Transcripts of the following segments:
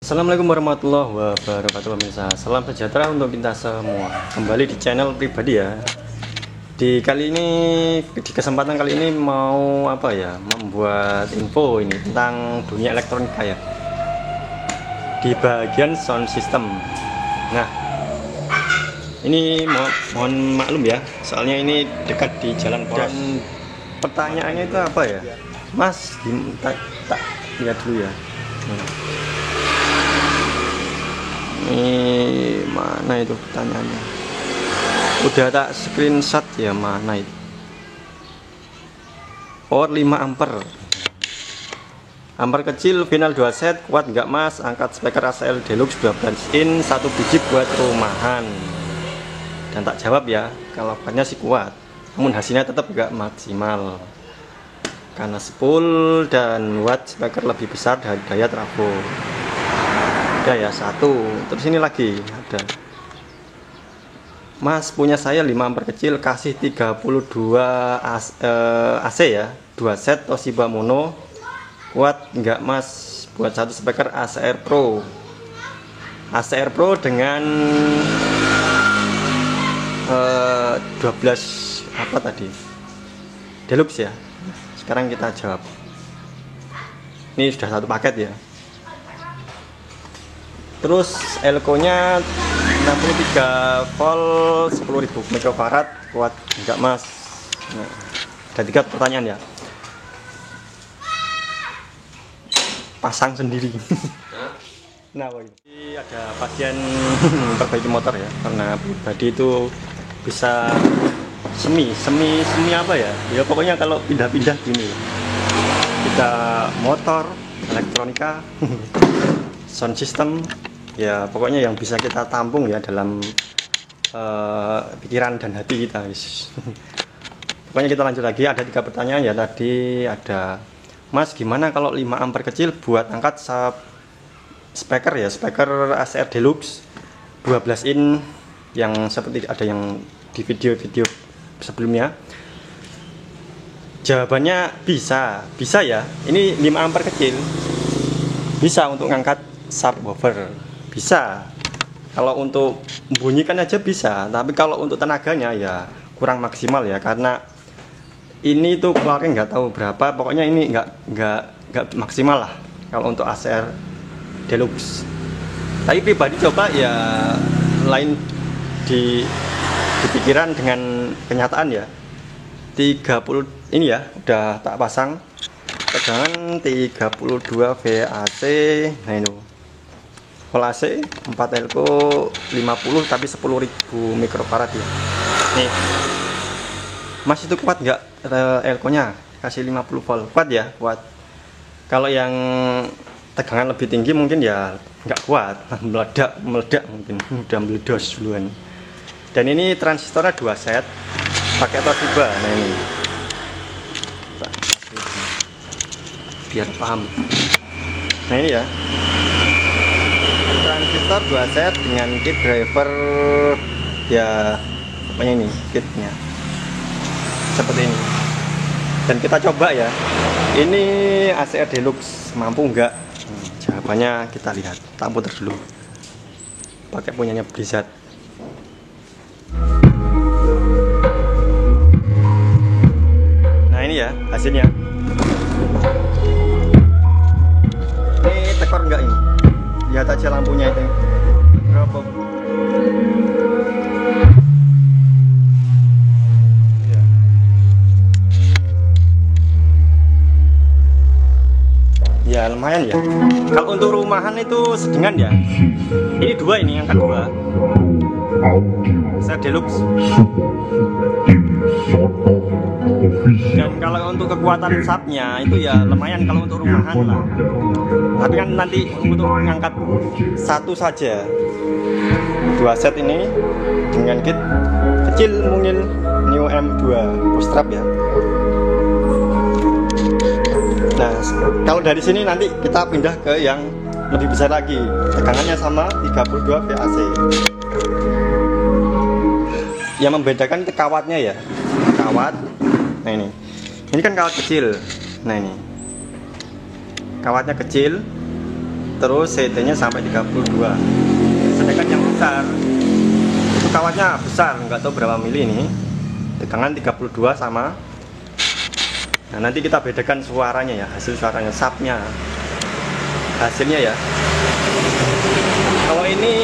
Assalamualaikum warahmatullahi wabarakatuh pemirsa. Salam sejahtera untuk kita semua. Kembali di channel pribadi ya. Di kesempatan kali ini mau membuat info ini tentang dunia elektronika ya. Di bagian sound system. Nah, ini mohon maklum ya. Soalnya ini dekat di jalan poros. Dan pertanyaannya itu apa ya? Mas, tak lihat dulu ya. Ini mana itu pertanyaannya? Udah tak screenshot ya, mana itu? Power 5 ampere. Ampere kecil, final 2 set, kuat nggak mas? Angkat speaker ACL Deluxe 12 in 1 biji buat rumahan. Dan tak jawab ya, kalau kuatnya sih kuat, namun hasilnya tetap nggak maksimal karena spool dan watt speaker lebih besar dari daya trafo. Ada ya satu, terus ini lagi ada. Mas, punya saya 5 ampere kecil, kasih 32 AC ya, 2 set Toshiba mono, kuat nggak mas buat satu speaker ACR Pro dengan 12 apa tadi, Deluxe ya. Sekarang kita jawab. Ini sudah satu paket ya. Terus elko nya 63 volt 10.000 mikrofarad, kuat enggak mas? Nah, ada 3 pertanyaan ya. Pasang sendiri. Nah, ini ada pasien perbaiki motor ya, karena pribadi itu bisa semi apa ya? Ya pokoknya kalau pindah-pindah gini. Kita motor, elektronika, sound system, ya pokoknya yang bisa kita tampung ya dalam pikiran dan hati kita. Pokoknya kita lanjut lagi, ada 3 pertanyaan ya. Tadi ada, mas gimana kalau 5 ampere kecil buat angkat speaker ya, speaker ACR Deluxe 12 in yang seperti ada yang di video-video sebelumnya. Jawabannya bisa ya. Ini 5 ampere kecil bisa untuk ngangkat subwoofer, bisa. Kalau untuk membunyikan aja bisa, tapi kalau untuk tenaganya ya kurang maksimal ya, karena ini tuh keluarnya nggak tahu berapa, pokoknya ini nggak maksimal lah kalau untuk ACR Deluxe. Tapi pribadi coba ya, lain di pikiran dengan kenyataan ya. 30 ini ya udah tak pasang tegangan 32 VAC. Nah ini full AC 4 elko 50 tapi 10.000 mikrofarad ya. Nih mas, itu kuat nggak elko nya? Kasih 50 volt, kuat ya? Kuat. Kalau yang tegangan lebih tinggi mungkin ya nggak kuat, meledak mungkin udah meledos duluan. Dan ini transistornya 2 set pakai Toshiba. Nah ini biar paham. Nah ini ya, transistor 2 set dengan kit driver ya, pokoknya ini kitnya seperti ini. Dan kita coba ya, ini ACR Deluxe mampu enggak? Jawabannya kita lihat, tak putar dulu, pakai punyanya Blizzard. Nah ini ya hasilnya. Ini tekor enggak ini? Lihat aja lampunya itu berapa. Ya lumayan ya. Kalau untuk rumahan itu sedengan ya. Ini 2, ini angkat 2 ACR Deluxe. Dan kalau untuk kekuatan subnya itu ya lumayan kalau untuk rumahan lah. Tapi kan nanti untuk mengangkat satu saja 2 set ini dengan kit kecil mungil Neo M2 bootstrap ya. Nah kalau dari sini nanti kita pindah ke yang lebih besar lagi, tegangannya sama 32 VAC. Yang membedakan itu kawatnya ya, kawat. Nah ini kan kawat kecil. Nah ini kawatnya kecil, terus CT-nya sampai 32. Sedangkan yang besar itu kawatnya besar, nggak tahu berapa mili ini, tegangan 32 sama. Nah, nanti kita bedakan suaranya ya, hasil suaranya, subnya, hasilnya ya. Kalau ini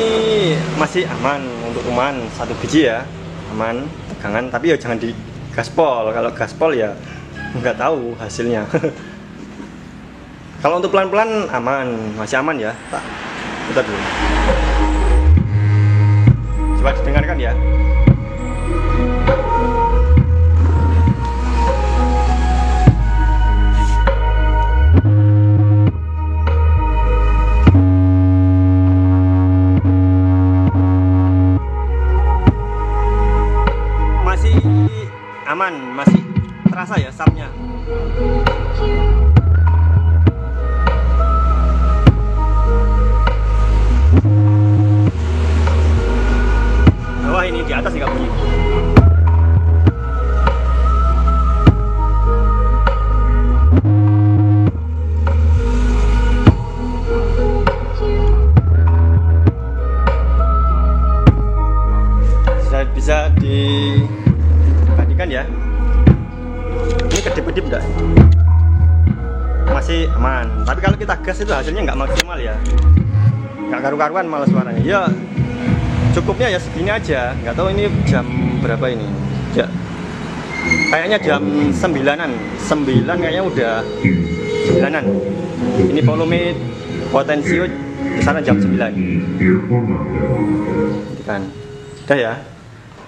masih aman untuk rumahan 1 biji ya, aman tegangan, tapi ya jangan di gaspol. Kalau gaspol ya nggak tahu hasilnya. Kalau untuk pelan-pelan aman, masih aman ya. Tak, putar dulu. Coba didengarkan ya. Masih aman, masih terasa ya subnya. Wah, ini di atas nggak bunyi. Bisa dibandingkan ya. Ini kedip-kedip enggak? Masih aman. Tapi kalau kita gas itu hasilnya nggak maksimal ya. Nggak karu-karuan malah suaranya. Ya cukupnya ya segini aja. Nggak tahu ini jam berapa ini. Ya, kayaknya jam 9-an. 9 kayaknya udah 9-an. Ini volume potensio di sana jam 9. Kan. Udah ya.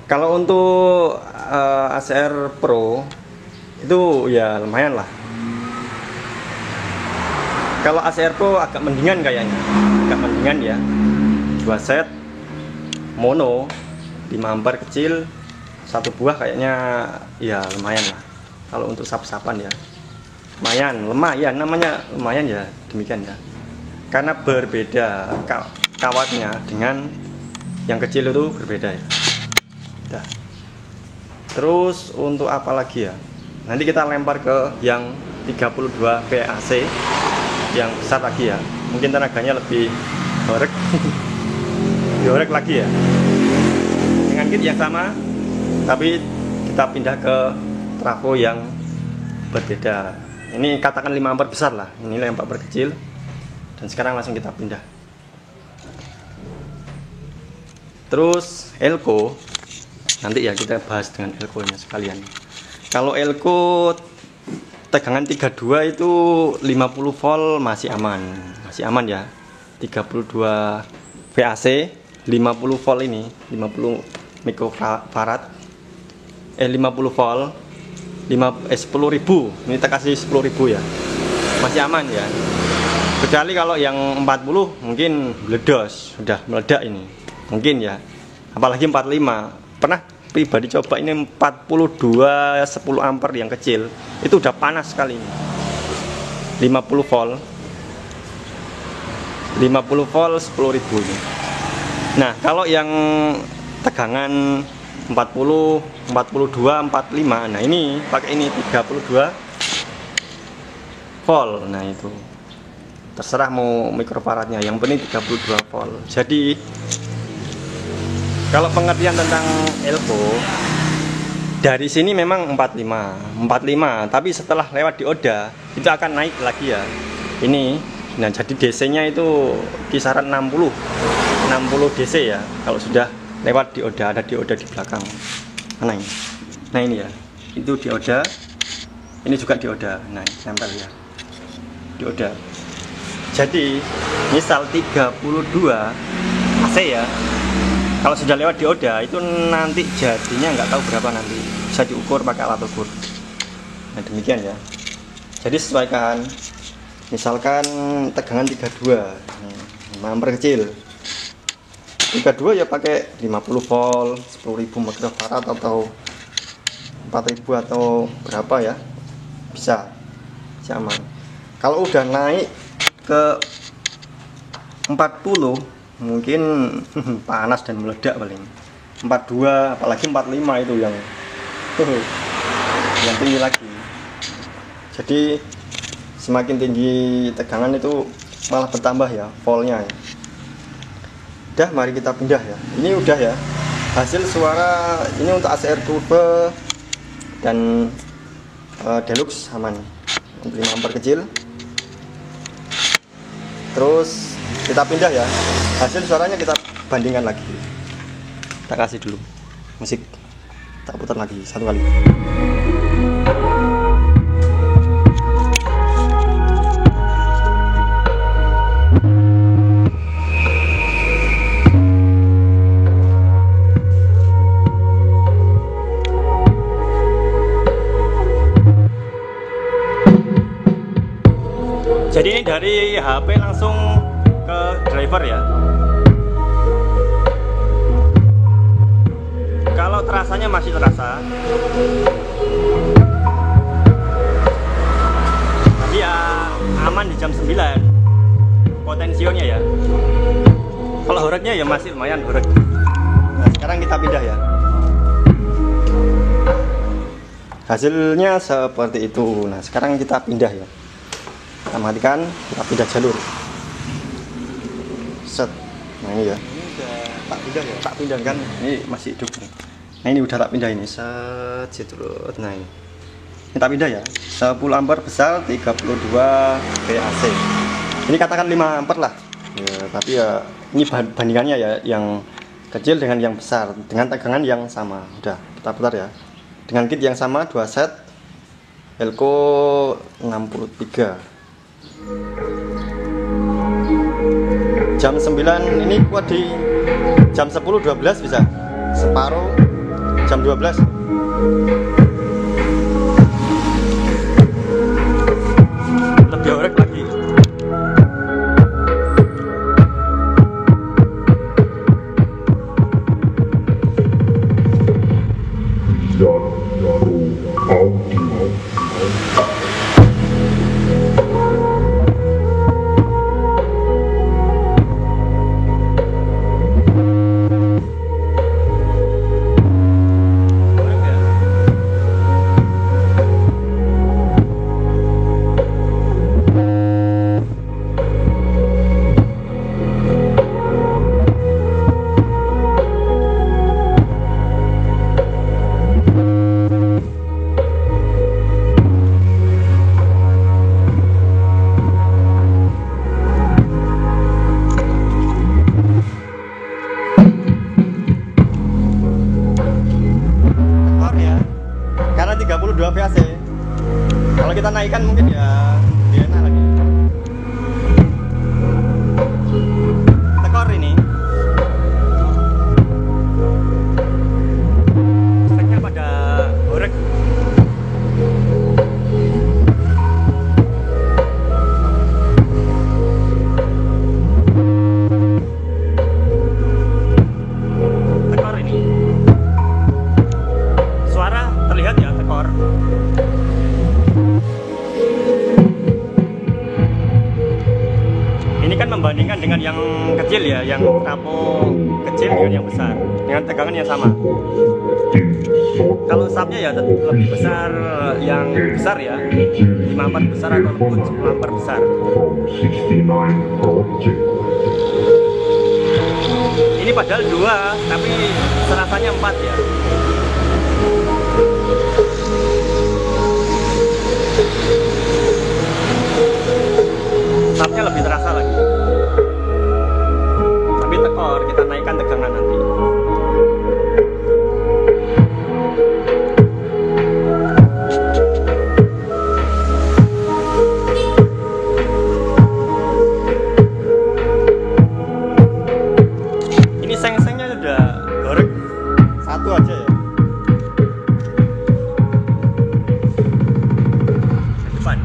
Kalau untuk ACR Pro itu ya lumayan lah. Kalau ACR Pro agak mendingan kayaknya, agak mendingan ya. 2 set mono 5 ampere kecil, 1 buah kayaknya ya lumayan lah. Kalau untuk sap-sapan ya lumayan, lumayan namanya lumayan ya, demikian ya. Karena berbeda kawatnya dengan yang kecil itu berbeda ya. Nah, terus untuk apa lagi ya? Nanti kita lempar ke yang 32 VAC yang besar lagi ya. Mungkin tenaganya lebih horek. Horek lagi ya. Dengan kit yang sama, tapi kita pindah ke trafo yang berbeda. Ini katakan 5 ampere besar lah. Ini 5 ampere kecil. Dan sekarang langsung kita pindah. Terus elko. Nanti ya kita bahas dengan elko nya sekalian. Kalau elko tegangan 32 itu 50 volt masih aman ya. 32 VAC 50 volt ini 50 mikrofarad 50 volt 10.000 ini kita kasih 10.000 ya, masih aman ya. Kecuali kalau yang 40 mungkin meledos, sudah meledak ini mungkin ya, apalagi 45. Pernah pribadi coba ini 42 10 ampere yang kecil itu udah panas sekali ini. 50 volt 10.000 ini. Nah kalau yang tegangan 40 42 45, nah ini pakai ini 32 volt. Nah itu terserah mau mikrofaradnya, yang penting 32 volt. Jadi kalau pengertian tentang elko dari sini memang 45, tapi setelah lewat dioda itu akan naik lagi ya. Ini, nah jadi DC-nya itu kisaran 60 DC ya. Kalau sudah lewat dioda, ada dioda di belakang. Mana ini? Nah ini ya, itu dioda. Ini juga dioda. Nah nempel ya, dioda. Jadi misal 32 AC ya. Kalau sudah lewat dioda itu nanti jadinya nggak tahu berapa, nanti bisa diukur pakai alat ukur. Nah demikian ya. Jadi sesuaikan. Misalkan tegangan 32, 5 ampere kecil. 32 ya pakai 50 volt, 10.000 mikrofarad atau 4.000 atau berapa ya, bisa aman. Kalau udah naik ke 40 mungkin panas dan meledak paling. 42 apalagi 45 itu yang tinggi lagi. Jadi semakin tinggi tegangan itu malah bertambah ya voltnya ya. Udah, mari kita pindah ya. Ini udah ya hasil suara ini untuk ACR Turbo dan Deluxe aman untuk 5 ampere kecil. Terus kita pindah ya, hasil suaranya kita bandingkan lagi. Kita kasih dulu musik, kita putar lagi satu kali. Jadi ini dari HP langsung ke driver ya. Kalau terasanya masih terasa, tapi ya aman di jam 9 potensionya ya. Kalau horeknya ya masih lumayan horek. Nah sekarang kita pindah ya. Hasilnya seperti itu. Nah sekarang kita pindah ya. Kita matikan, kita pindah jalur. Set. Nah ini ya. Ini udah tak pindah ya. Tak pindah kan? Ini masih hidup nih. Nah ini udah tak pindah ini. Set terus. Nah ini. Ini tak pindah ya. 10 ampere besar 32 VAC. Ini katakan 5 ampere lah. Ya, tapi ya ini bandingannya ya yang kecil dengan yang besar dengan tegangan yang sama. Udah, kita putar ya. Dengan kit yang sama 2 set. Elko 63. Jam 9 ini kuat di jam 10-12 bisa, separuh jam 12 lebih orek lagi. Karena 32 VAC. Kalau kita naikkan mungkin ya lebih enak lagi. Tekor ini. Speknya pada horek. Tekor ini. Suara terlihat ya tekor. Ini kan membandingkan dengan yang kecil ya, yang trapo kecil dengan yang besar, dengan tegangan yang sama. Kalau subnya ya lebih besar, yang besar ya, 5 ampere besar atau lembut 10 ampere besar. Ini padahal 2, tapi serasanya 4 ya. Subnya lebih terasa lagi. Tapi tekor, kita naikkan tegangan nanti. Ini seng-sengnya udah goreng satu aja ya. Ke depan.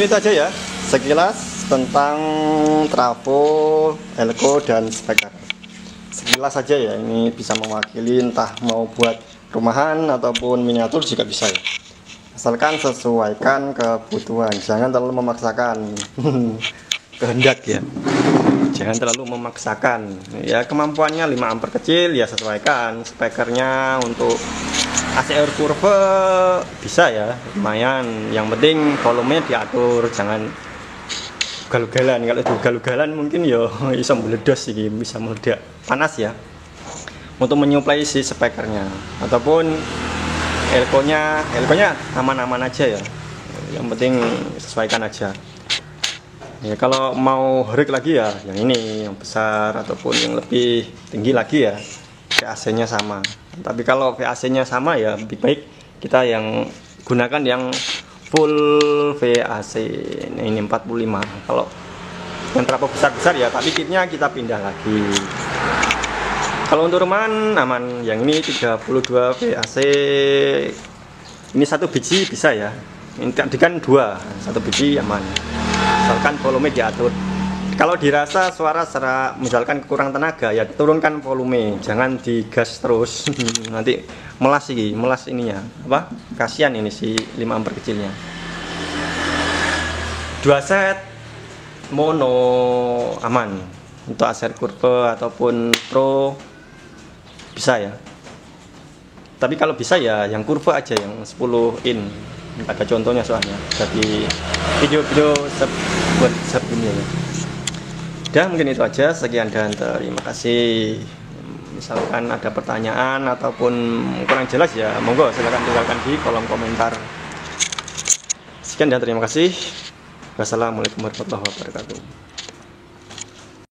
Mungkin itu aja ya sekilas tentang trafo, elko, dan speaker. Sekilas saja ya, ini bisa mewakili entah mau buat rumahan ataupun miniatur juga bisa ya. Asalkan sesuaikan kebutuhan, jangan terlalu memaksakan. Kehendak ya, jangan terlalu memaksakan ya. Kemampuannya 5 ampere kecil ya sesuaikan. Speakernya untuk ACR curve bisa ya, lumayan. Yang penting volumenya diatur, jangan ugal-ugalan. Kalau ugal-ugalan mungkin ya bisa meledos sih, bisa meledak panas ya. Untuk menyuplai si speakernya ataupun elkonya aman-aman aja ya. Yang penting sesuaikan aja. Ya kalau mau herik lagi ya yang ini, yang besar ataupun yang lebih tinggi lagi ya, VAC-nya sama. Tapi kalau VAC-nya sama ya lebih baik kita yang gunakan yang full VAC. Ini 45. Kalau yang trafo besar-besar ya, tapi kitnya kita pindah lagi. Kalau untuk rumahan aman, yang ini 32 VAC. Ini 1 biji bisa ya. Ini tadi kan 2, 1 biji aman. Misalkan volume diatur. Kalau dirasa suara serak, misalkan kurang tenaga ya turunkan volume, jangan digas terus. Nanti melas ininya. Apa? Kasihan ini si 5 ampere kecilnya. 2 set mono aman. Untuk ACR curve ataupun pro bisa ya. Tapi kalau bisa ya yang curve aja, yang 10 in. Ada contohnya soalnya jadi video-video buat sebelumnya ya. Dan mungkin itu aja, sekian dan terima kasih. Misalkan ada pertanyaan ataupun kurang jelas ya monggo silahkan tinggalkan di kolom komentar. Sekian dan terima kasih. Wassalamualaikum warahmatullahi wabarakatuh.